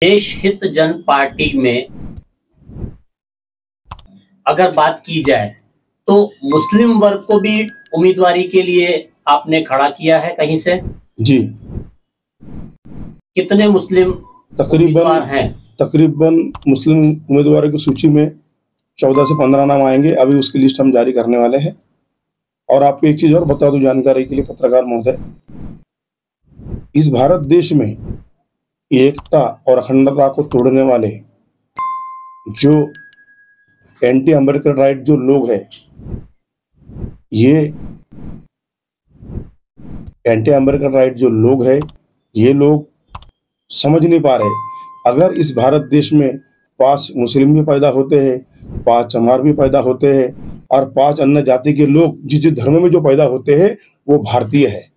देश हित जन पार्टी में अगर बात की जाए तो मुस्लिम वर्ग को भी उम्मीदवारी के लिए आपने खड़ा किया है कहीं से? जी, कितने मुस्लिम उम्मीदवार हैं? तकरीबन मुस्लिम उम्मीदवारों की सूची में 14 से 15 नाम आएंगे। अभी उसकी लिस्ट हम जारी करने वाले हैं। और आपको एक चीज और बता दूं जानकारी के लिए पत्रकार महोदय, इस भारत देश में एकता और अखंडता को तोड़ने वाले जो एंटी अमेरिकन राइट जो लोग हैं, ये एंटी अमेरिकन राइट जो लोग हैं, ये लोग समझ नहीं पा रहे। अगर इस भारत देश में 5 मुस्लिम भी पैदा होते हैं, 5 चमार भी पैदा होते हैं और 5 अन्य जाति के लोग जिस जिस धर्म में जो पैदा होते हैं वो भारतीय है।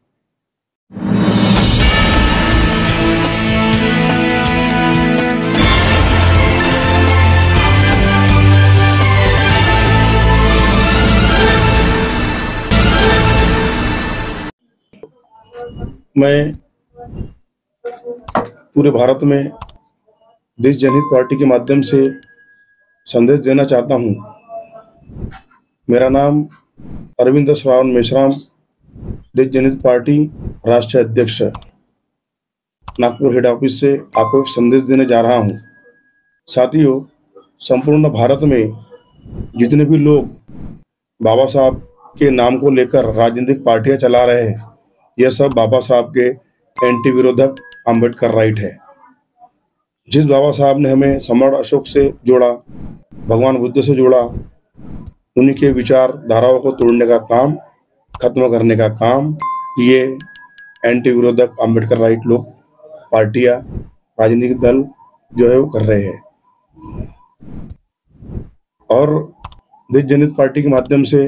मैं पूरे भारत में देश जनहित पार्टी के माध्यम से संदेश देना चाहता हूं। मेरा नाम अरविंद श्रावण मेश्राम, देश जनहित पार्टी राष्ट्रीय अध्यक्ष, नागपुर हेड ऑफिस से आपको संदेश देने जा रहा हूं। साथियों, संपूर्ण भारत में जितने भी लोग बाबा साहब के नाम को लेकर राजनीतिक पार्टियां चला रहे हैं, यह सब बाबा साहब के एंटी विरोधक अम्बेडकर राइट है। जिस बाबा साहब ने हमें सम्राट अशोक से जोड़ा, भगवान बुद्ध से जोड़ा, उन्हीं के विचारधाराओं को तोड़ने का काम, खत्म करने का काम ये एंटी विरोधक अम्बेडकर राइट लोग, पार्टियां, राजनीतिक दल जो है वो कर रहे हैं। और देश जनहित पार्टी के माध्यम से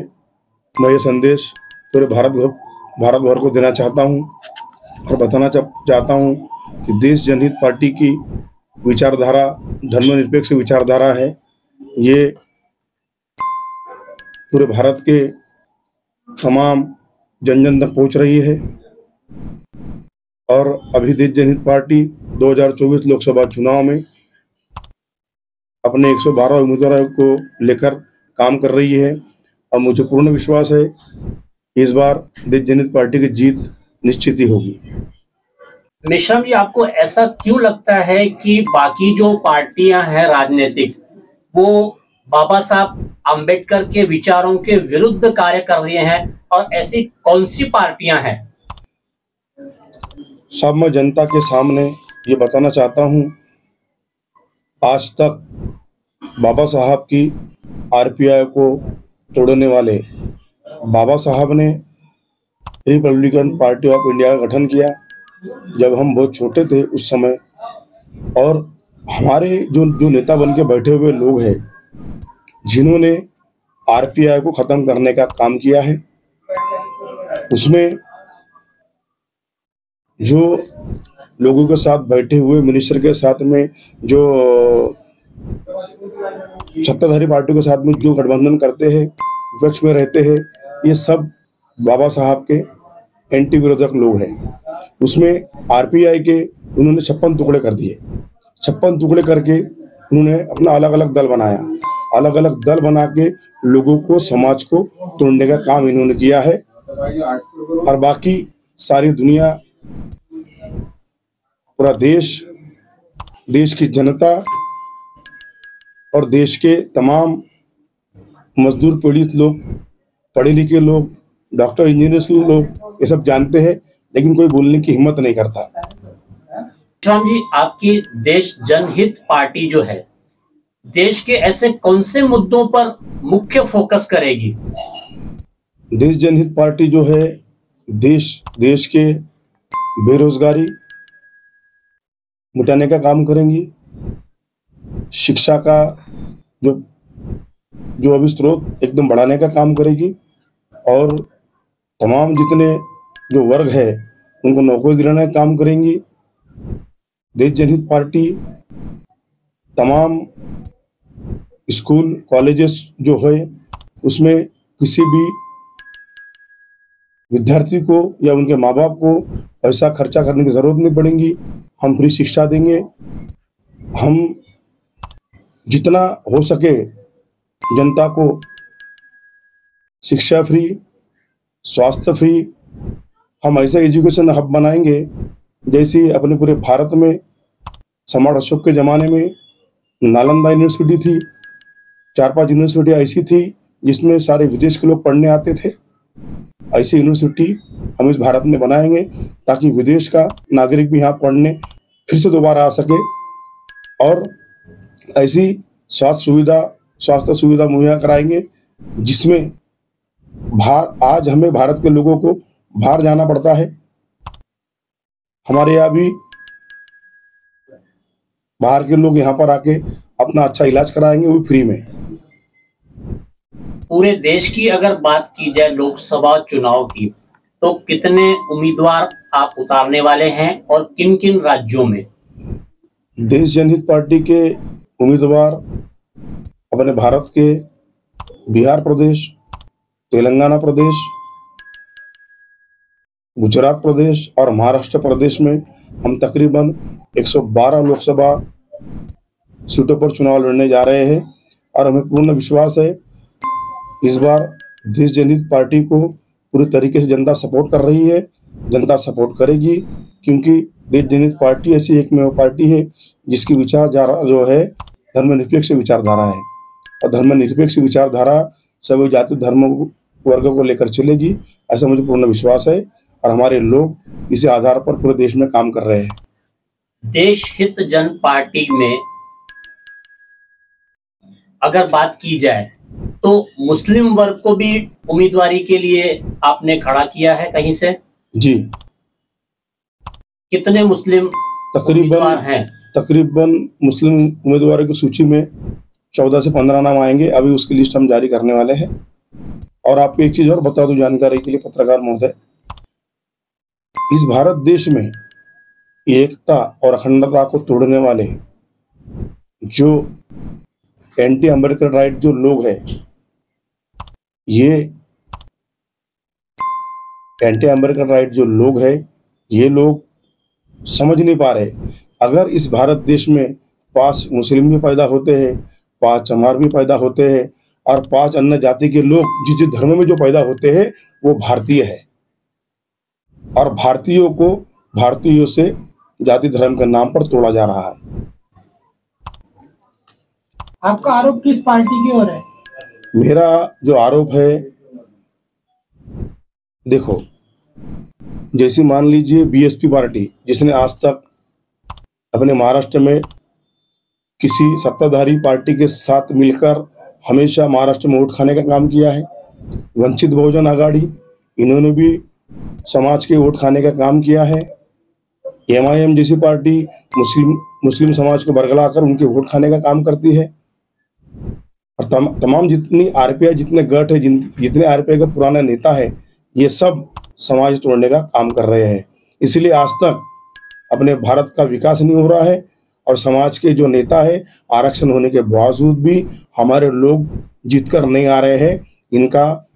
मैं ये संदेश पूरे भारत भर को देना चाहता हूँ और बताना चाहता हूँ कि देश जनहित पार्टी की विचारधारा धर्मनिरपेक्ष विचारधारा है। ये पूरे भारत के तमाम जन जन तक पहुँच रही है। और अभी देश जनहित पार्टी 2024 लोकसभा चुनाव में अपने 112 उम्मीदवारों को लेकर काम कर रही है और मुझे पूर्ण विश्वास है इस बार देश जनहित पार्टी की जीत निश्चित ही होगी। मेश्राम जी, आपको ऐसा क्यों लगता है कि बाकी जो पार्टियां हैं राजनीतिक, वो बाबा साहब अंबेडकर के विचारों के विरुद्ध कार्य कर रही हैं, और ऐसी कौन सी पार्टियां हैं? सब मैं जनता के सामने ये बताना चाहता हूँ, आज तक बाबा साहब की आरपीआई को तोड़ने वाले बाबा साहब ने रिपब्लिकन पार्टी ऑफ इंडिया का गठन किया जब हम बहुत छोटे थे उस समय। और हमारे जो नेता बन के बैठे हुए लोग हैं, जिन्होंने आरपीआई को ख़त्म करने का काम किया है, उसमें जो लोगों के साथ बैठे हुए मिनिस्टर के साथ में जो सत्ताधारी पार्टी के साथ में जो गठबंधन करते हैं, विपक्ष में रहते हैं, ये सब बाबा साहब के एंटी विरोधक लोग हैं। उसमें आरपीआई के उन्होंने 56 टुकड़े कर दिए। 56 टुकड़े करके उन्होंने अपना अलग अलग दल बनाया। अलग अलग दल बना के लोगों को, समाज को तोड़ने का काम इन्होंने किया है। और बाकी सारी दुनिया, पूरा देश की जनता और देश के तमाम मजदूर पीड़ित लोग, पढ़े लिखे लोग, डॉक्टर इंजीनियर लोग ये सब जानते हैं, लेकिन कोई बोलने की हिम्मत नहीं करता। मेश्राम जी, आपकी देश जनहित पार्टी जो है, देश के ऐसे कौन से मुद्दों पर मुख्य फोकस करेगी? देश जनहित पार्टी जो है देश के बेरोजगारी मिटाने का काम करेंगी। शिक्षा का जो अभी स्रोत एकदम बढ़ाने का काम करेगी और तमाम जितने जो वर्ग है उनको नौकरी दिलाने का काम करेंगी। देश जनहित पार्टी तमाम स्कूल कॉलेजेस जो है उसमें किसी भी विद्यार्थी को या उनके माँ बाप को पैसा खर्चा करने की जरूरत नहीं पड़ेगी। हम फ्री शिक्षा देंगे हम जितना हो सके जनता को शिक्षा फ्री, स्वास्थ्य फ्री, हम ऐसा एजुकेशन हब बनाएंगे जैसे अपने पूरे भारत में सम्राट अशोक के ज़माने में नालंदा यूनिवर्सिटी थी, 4-5 यूनिवर्सिटी ऐसी थी जिसमें सारे विदेश के लोग पढ़ने आते थे। ऐसी यूनिवर्सिटी हम इस भारत में बनाएंगे ताकि विदेश का नागरिक भी यहाँ पढ़ने फिर से दोबारा आ सके, और ऐसी स्वास्थ्य सुविधा मुहैया कराएंगे जिसमें आज हमें भारत के लोगों को बाहर जाना पड़ता है, हमारे यहाँ भी बाहर के लोग यहाँ पर आके अपना अच्छा इलाज कराएंगे, वो फ्री में। पूरे देश की अगर बात की जाए लोकसभा चुनाव की, तो कितने उम्मीदवार आप उतारने वाले हैं और किन किन राज्यों में? देश जनहित पार्टी के उम्मीदवार अपने भारत के बिहार प्रदेश, तेलंगाना प्रदेश, गुजरात प्रदेश और महाराष्ट्र प्रदेश में हम तकरीबन 112 लोकसभा सीटों पर चुनाव लड़ने जा रहे हैं, और हमें पूर्ण विश्वास है इस बार देश जनहित पार्टी को पूरी तरीके से जनता सपोर्ट कर रही है, जनता सपोर्ट करेगी, क्योंकि देश जनहित पार्टी ऐसी एकमेव पार्टी है जिसकी विचारधारा जो है धर्मनिरपेक्ष विचारधारा है, और धर्मनिरपेक्ष विचारधारा सभी जाति धर्म वर्ग को लेकर चलेगी, ऐसा मुझे पूर्ण विश्वास है, और हमारे लोग इसी आधार पर पूरे देश में काम कर रहे हैं। देश हित जन पार्टी में अगर बात की जाए तो मुस्लिम वर्ग को भी उम्मीदवारी के लिए आपने खड़ा किया है कहीं से? जी। कितने मुस्लिम उम्मीदवार हैं? तकरीबन मुस्लिम उम्मीदवारों की सूची में 14 से 15 नाम आएंगे, अभी उसकी लिस्ट हम जारी करने वाले हैं। और आपको एक चीज और बता दूं जानकारी के लिए पत्रकार महोदय, इस भारत देश में एकता और अखंडता को तोड़ने वाले जो एंटी अमेरिकन राइट जो लोग हैं, ये एंटी अमेरिकन राइट जो लोग हैं, ये लोग समझ नहीं पा रहे। अगर इस भारत देश में 5 मुस्लिम भी पैदा होते हैं, 5 चमार भी पैदा होते हैं, और 5 अन्य जाति के लोग जिस जिस धर्म में जो पैदा होते हैं वो भारतीय है, और भारतीयों को भारतीयों से जाति धर्म के नाम पर तोड़ा जा रहा है। आपका आरोप किस पार्टी की ओर है? मेरा जो आरोप है, देखो, जैसे मान लीजिए बीएसपी पार्टी जिसने आज तक अपने महाराष्ट्र में किसी सत्ताधारी पार्टी के साथ मिलकर हमेशा महाराष्ट्र में वोट खाने का काम किया है, वंचित बहुजन आघाड़ी, इन्होंने भी समाज के वोट खाने का काम किया है, एमआईएम जैसी पार्टी मुस्लिम समाज को बरगलाकर उनके वोट खाने का काम करती है, और तमाम जितनी आरपीआई जितने गठ है, जितने आरपीआई का पुराना नेता है, ये सब समाज तोड़ने का काम कर रहे हैं। इसलिए आज तक अपने भारत का विकास नहीं हो रहा है, और समाज के जो नेता है आरक्षण होने के बावजूद भी हमारे लोग जीत कर नहीं आ रहे हैं। इनका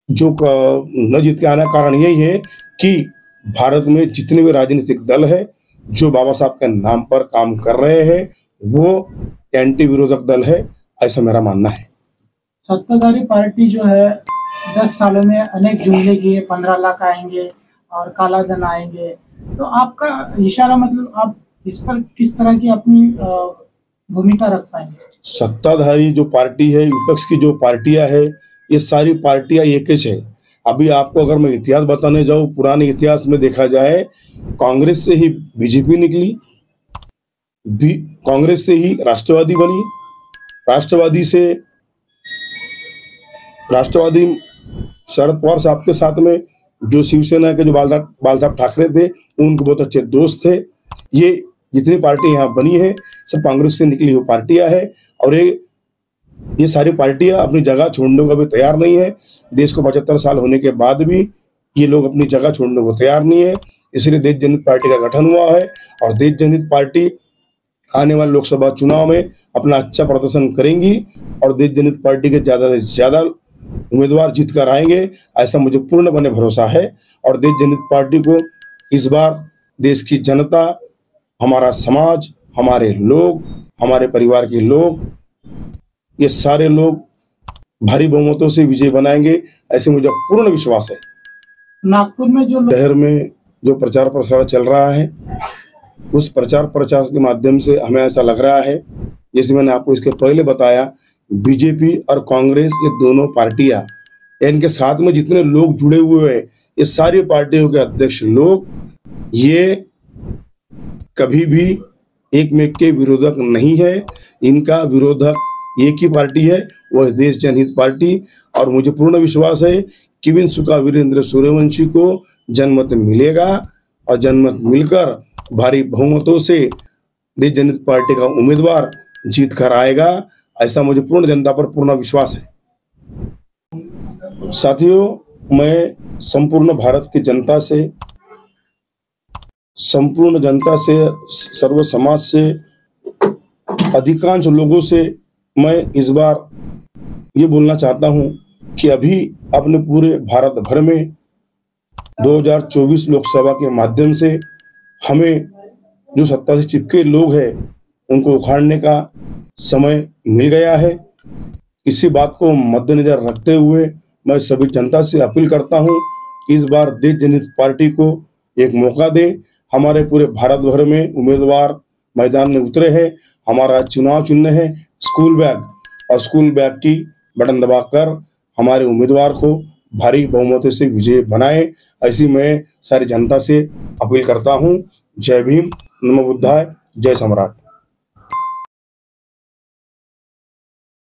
जो न जीत के आने का कारण यही है कि भारत में जितने भी राजनीतिक दल है जो बाबा साहब के नाम पर काम कर रहे हैं वो एंटी विरोधक दल है, ऐसा मेरा मानना है। सत्ताधारी पार्टी जो है 10 सालों में अनेक जुमले किए, 15 लाख आएंगे और काला धन आएंगे, तो आपका इशारा मतलब आप इस पर किस तरह की अपनी भूमिका रख पाएंगे? सत्ताधारी जो पार्टी है, विपक्ष की जो पार्टियां है, ये सारी पार्टियां एक ही है। अभी आपको अगर मैं इतिहास बताने जाऊं, पुराने इतिहास में देखा जाए, कांग्रेस से ही बीजेपी निकली, कांग्रेस से ही राष्ट्रवादी बनी, राष्ट्रवादी शरद पवार साहब के साथ में जो शिवसेना के जो बाल साहब ठाकरे थे, उनके बहुत अच्छे दोस्त थे। ये जितनी पार्टी यहाँ बनी है सब कांग्रेस से निकली हुई पार्टियां है, और ये सारी पार्टियां अपनी जगह छोड़ने को भी तैयार नहीं है। देश को 75 साल होने के बाद भी ये लोग अपनी जगह छोड़ने को तैयार नहीं है। इसलिए देश जनहित पार्टी का गठन हुआ है, और देश जनहित पार्टी आने वाले लोकसभा चुनाव में अपना अच्छा प्रदर्शन करेंगी, और देश जनहित पार्टी के ज़्यादा से ज़्यादा उम्मीदवार जीत कर आएंगे, ऐसा मुझे पूर्णपणे भरोसा है। और देश जनहित पार्टी को इस बार देश की जनता, हमारा समाज, हमारे लोग, हमारे परिवार के लोग, ये सारे लोग भारी बहुमतों से विजय बनाएंगे, ऐसे मुझे पूर्ण विश्वास है। नागपुर में जो शहर में जो प्रचार प्रसार चल रहा है, उस प्रचार प्रचार के माध्यम से हमें ऐसा लग रहा है, जैसे मैंने आपको इसके पहले बताया, बीजेपी और कांग्रेस ये दोनों पार्टियां, इनके साथ में जितने लोग जुड़े हुए हैं, ये सारी पार्टियों के अध्यक्ष लोग, ये कभी भी एक में के विरोधक नहीं है। इनका विरोधक एक ही पार्टी है, वह देश जनहित पार्टी। और मुझे पूर्ण विश्वास है कि विंसुका वीरेंद्र सूर्यवंशी को जनमत मिलेगा और जनमत मिलकर भारी बहुमतों से देश जनहित पार्टी का उम्मीदवार जीत कर आएगा, ऐसा मुझे पूर्ण जनता पर पूर्ण विश्वास है। साथियों, मैं संपूर्ण भारत की जनता से, संपूर्ण जनता से, सर्व समाज से, अधिकांश लोगों से मैं इस बार ये बोलना चाहता हूं कि अभी अपने पूरे भारत भर में 2024 लोकसभा के माध्यम से हमें जो सत्ता से चिपके लोग हैं उनको उखाड़ने का समय मिल गया है। इसी बात को मद्देनजर रखते हुए मैं सभी जनता से अपील करता हूं कि इस बार देश जनहित पार्टी को एक मौका दें। हमारे पूरे भारत भर में उम्मीदवार मैदान में उतरे हैं। हमारा चुनाव चिन्ह है स्कूल बैग, और स्कूल बैग की बटन दबाकर हमारे उम्मीदवार को भारी बहुमत से विजय बनाएं, ऐसी मैं सारी जनता से अपील करता हूं। जय भीम, नमो बुद्धाय, जय सम्राट।